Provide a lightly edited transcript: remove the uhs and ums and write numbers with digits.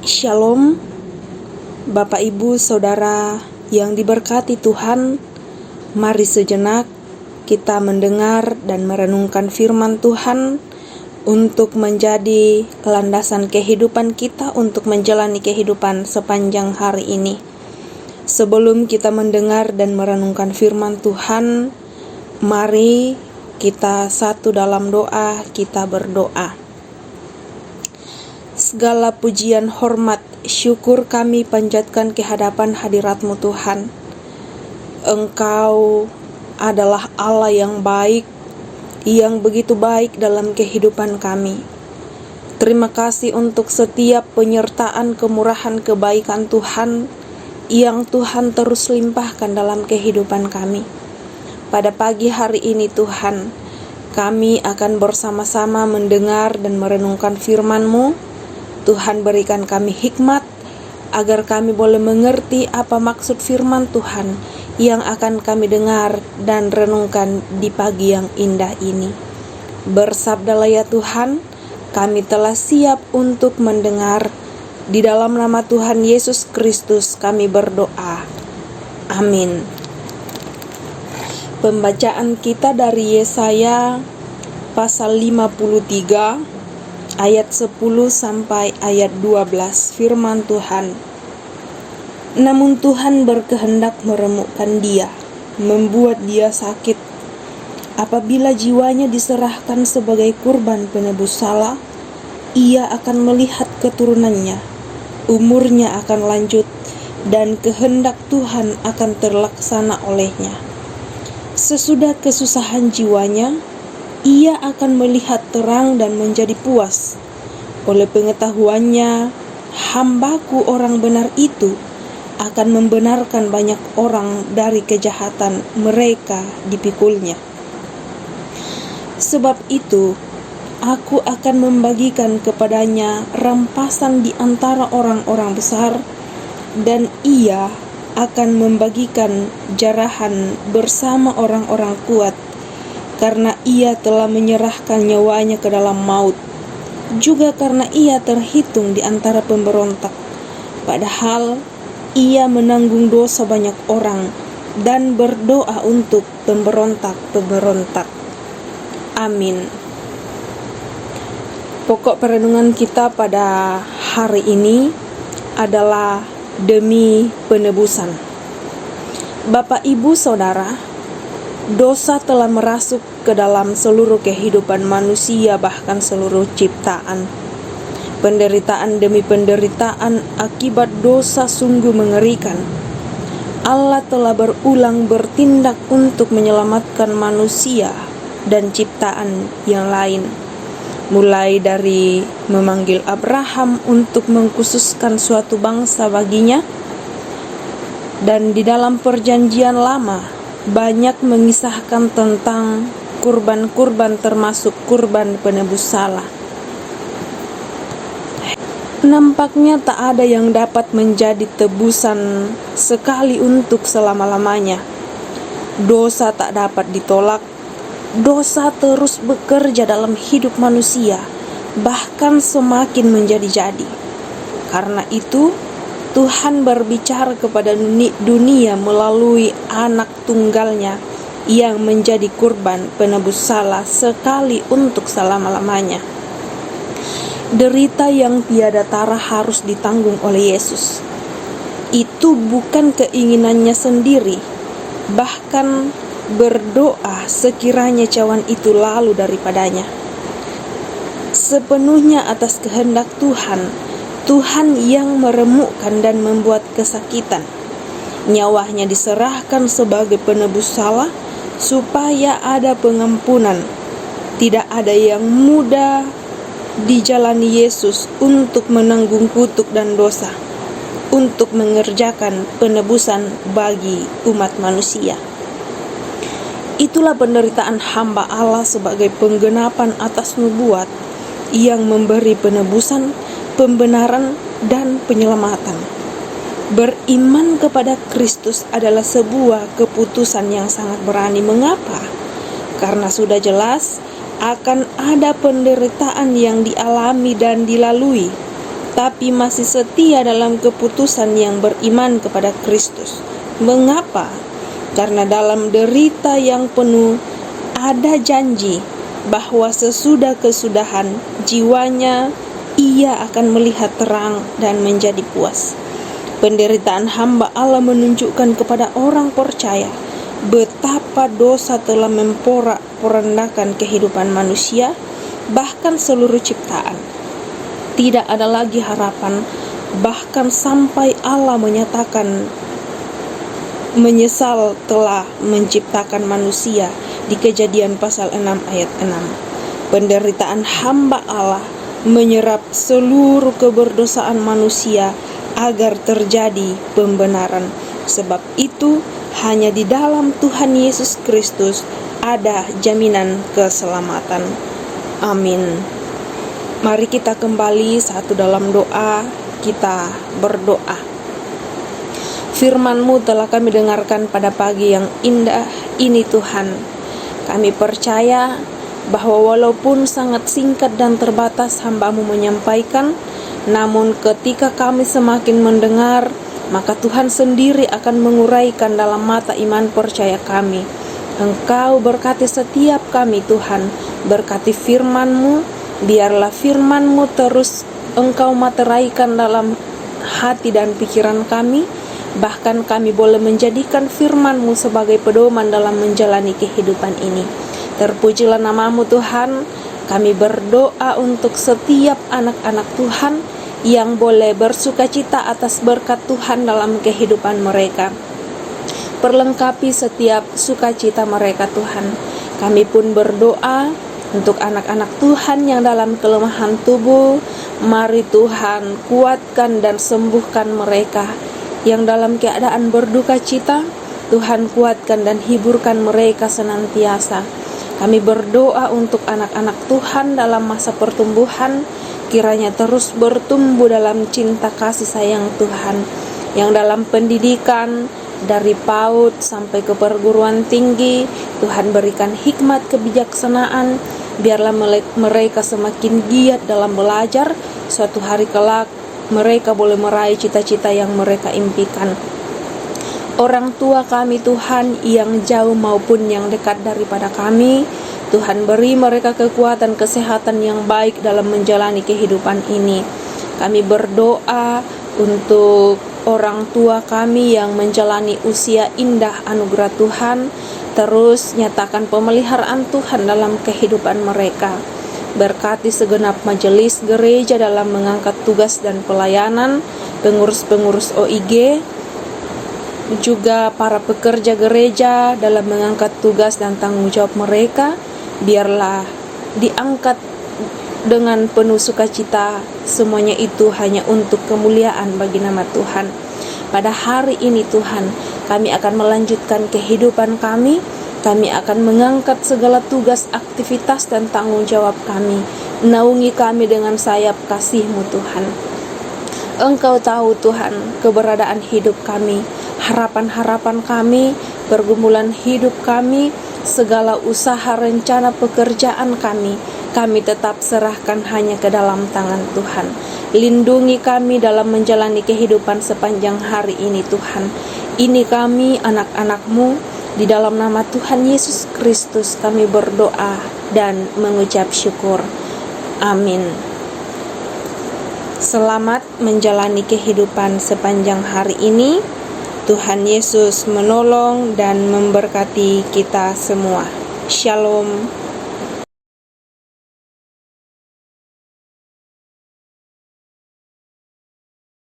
Shalom, Bapak Ibu Saudara yang diberkati Tuhan. Mari sejenak kita mendengar dan merenungkan firman Tuhan untuk menjadi landasan kehidupan kita untuk menjalani kehidupan sepanjang hari ini. Sebelum kita mendengar dan merenungkan firman Tuhan, mari kita satu dalam doa, kita berdoa. Segala pujian, hormat, syukur kami panjatkan ke hadapan hadirat-Mu Tuhan. Engkau adalah Allah yang baik, yang begitu baik dalam kehidupan kami. Terima kasih untuk setiap penyertaan kemurahan kebaikan Tuhan yang Tuhan terus limpahkan dalam kehidupan kami. Pada pagi hari ini Tuhan, kami akan bersama-sama mendengar dan merenungkan firman-Mu. Tuhan berikan kami hikmat agar kami boleh mengerti apa maksud firman Tuhan yang akan kami dengar dan renungkan di pagi yang indah ini. Bersabdalah ya Tuhan, kami telah siap untuk mendengar. Di dalam nama Tuhan Yesus Kristus kami berdoa. Amin. Pembacaan kita dari Yesaya pasal 53 ayat 10 sampai ayat 12. Firman Tuhan. Namun Tuhan berkehendak meremukkan dia, membuat dia sakit. Apabila jiwanya diserahkan sebagai kurban penebus salah, ia akan melihat keturunannya, umurnya akan lanjut, dan kehendak Tuhan akan terlaksana olehnya. Sesudah kesusahan jiwanya, ia akan melihat terang dan menjadi puas. Oleh pengetahuannya, hambaku orang benar itu akan membenarkan banyak orang dari kejahatan mereka dipikulnya. Sebab itu, aku akan membagikan kepadanya rampasan di antara orang-orang besar, dan ia akan membagikan jarahan bersama orang-orang kuat, karena ia telah menyerahkan nyawanya ke dalam maut, juga karena ia terhitung di antara pemberontak. Padahal ia menanggung dosa banyak orang dan berdoa untuk pemberontak-pemberontak. Amin. Pokok perenungan kita pada hari ini adalah demi penebusan. Bapak, Ibu, Saudara, dosa telah merasuk ke dalam seluruh kehidupan manusia, bahkan seluruh ciptaan. Penderitaan demi penderitaan akibat dosa sungguh mengerikan. Allah telah berulang bertindak untuk menyelamatkan manusia dan ciptaan yang lain. Mulai dari memanggil Abraham untuk mengkhususkan suatu bangsa baginya, dan di dalam perjanjian lama banyak mengisahkan tentang kurban-kurban termasuk kurban penebus salah. Nampaknya tak ada yang dapat menjadi tebusan sekali untuk selama-lamanya. Dosa tak dapat ditolak. Dosa terus bekerja dalam hidup manusia, bahkan semakin menjadi-jadi. Karena itu, Tuhan berbicara kepada dunia melalui anak tunggalnya yang menjadi kurban penebus salah sekali untuk selama-lamanya. Derita yang tiada tara harus ditanggung oleh Yesus. Itu bukan keinginannya sendiri, bahkan berdoa sekiranya cawan itu lalu daripadanya. Sepenuhnya atas kehendak Tuhan yang meremukkan dan membuat kesakitan. Nyawanya diserahkan sebagai penebus salah supaya ada pengampunan. Tidak ada yang mudah dijalani Yesus untuk menanggung kutuk dan dosa, untuk mengerjakan penebusan bagi umat manusia. Itulah penderitaan hamba Allah sebagai penggenapan atas nubuat yang memberi penebusan, pembenaran, dan penyelamatan. Beriman kepada Kristus adalah sebuah keputusan yang sangat berani. Mengapa? Karena sudah jelas akan ada penderitaan yang dialami dan dilalui tapi masih setia dalam keputusan yang beriman kepada Kristus. Mengapa? Karena dalam derita yang penuh ada janji bahwa sesudah kesudahan jiwanya ia akan melihat terang dan menjadi puas. Penderitaan hamba Allah menunjukkan kepada orang percaya betapa dosa telah memporak-porandakan kehidupan manusia, bahkan seluruh ciptaan. Tidak ada lagi harapan, bahkan sampai Allah menyatakan menyesal telah menciptakan manusia di Kejadian pasal 6 ayat 6. Penderitaan hamba Allah menyerap seluruh keberdosaan manusia agar terjadi pembenaran. Sebab itu hanya di dalam Tuhan Yesus Kristus ada jaminan keselamatan. Amin. Mari kita kembali satu dalam doa, kita berdoa. Firman-Mu telah kami dengarkan pada pagi yang indah ini Tuhan. Kami percaya bahwa walaupun sangat singkat dan terbatas hamba-Mu menyampaikan, namun ketika kami semakin mendengar, maka Tuhan sendiri akan menguraikan dalam mata iman percaya kami. Engkau berkati setiap kami Tuhan, berkati firman-Mu. Biarlah firman-Mu terus Engkau materaikan dalam hati dan pikiran kami, bahkan kami boleh menjadikan firman-Mu sebagai pedoman dalam menjalani kehidupan ini. Terpujilah nama-Mu Tuhan. Kami berdoa untuk setiap anak-anak Tuhan yang boleh bersukacita atas berkat Tuhan dalam kehidupan mereka. Perlengkapi setiap sukacita mereka Tuhan. Kami pun berdoa untuk anak-anak Tuhan yang dalam kelemahan tubuh, mari Tuhan kuatkan dan sembuhkan mereka. Yang dalam keadaan berduka cita, Tuhan kuatkan dan hiburkan mereka senantiasa. Kami berdoa untuk anak-anak Tuhan dalam masa pertumbuhan, kiranya terus bertumbuh dalam cinta kasih sayang Tuhan. Yang dalam pendidikan, dari PAUD sampai ke perguruan tinggi, Tuhan berikan hikmat kebijaksanaan. Biarlah mereka semakin giat dalam belajar. Suatu hari kelak mereka boleh meraih cita-cita yang mereka impikan. Orang tua kami Tuhan yang jauh maupun yang dekat daripada kami, Tuhan beri mereka kekuatan kesehatan yang baik dalam menjalani kehidupan ini. Kami berdoa untuk orang tua kami yang menjalani usia indah anugerah Tuhan. Terus nyatakan pemeliharaan Tuhan dalam kehidupan mereka. Berkati segenap majelis gereja dalam mengangkat tugas dan pelayanan, pengurus-pengurus OIG, juga para pekerja gereja dalam mengangkat tugas dan tanggung jawab mereka. Biarlah diangkat dengan penuh sukacita. Semuanya itu hanya untuk kemuliaan bagi nama Tuhan. Pada hari ini Tuhan, kami akan melanjutkan kehidupan kami. Kami akan mengangkat segala tugas, aktivitas, dan tanggung jawab kami. Naungi kami dengan sayap kasih-Mu Tuhan. Engkau tahu Tuhan keberadaan hidup kami, harapan-harapan kami, pergumulan hidup kami, segala usaha rencana pekerjaan kami. Kami tetap serahkan hanya ke dalam tangan Tuhan. Lindungi kami dalam menjalani kehidupan sepanjang hari ini Tuhan. Ini kami anak-anak-Mu. Di dalam nama Tuhan Yesus Kristus kami berdoa dan mengucap syukur. Amin. Selamat menjalani kehidupan sepanjang hari ini. Tuhan Yesus menolong dan memberkati kita semua. Shalom.